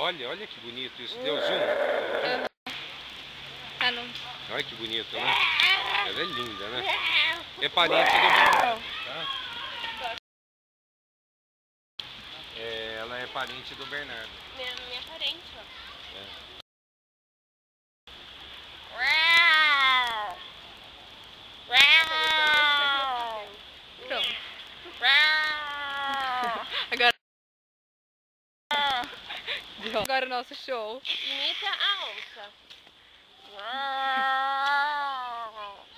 Olha que bonito isso. Deu zoom. Tá no... Olha que bonito, né? Ela é linda, né? É parente do Bernardo, tá? Ela é parente do Bernardo. Minha parente, ó. Pronto. Agora o nosso show. Imita a onça.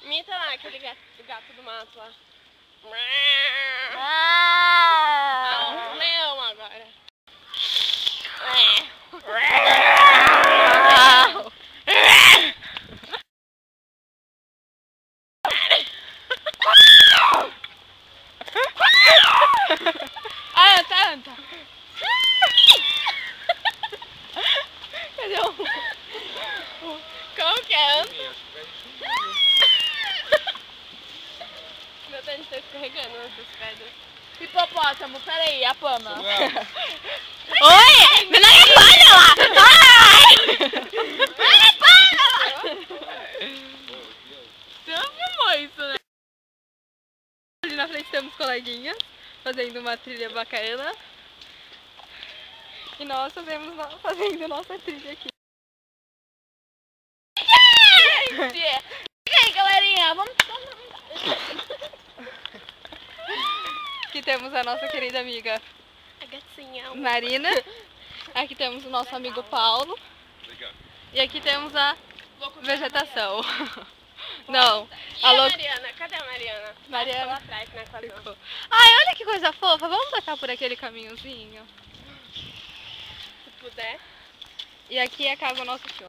Imita lá aquele gato do mato lá. O leão agora. Anta. Cadê o... Como que é anta? Meu tênis tá escorregando nessas pedras. Hipopótamo, peraí, a Pama. Oi! Meu nome é Pamela! Ai! Você não filmou isso, né? Ali na frente temos coleguinhas fazendo uma trilha bacana. E nós fazendo nossa trilha aqui. E aí, galerinha? Vamos... Aqui temos a nossa querida amiga A gatinha. Marina. Aqui temos o nosso amigo Paulo. E aqui temos a vegetação. Não. E a Mariana? Cadê a Mariana? Mariana. Ficou lá atrás, né, com a Dona. Ai, olha que coisa fofa. Vamos passar por aquele caminhozinho. Se puder. E aqui acaba o nosso show.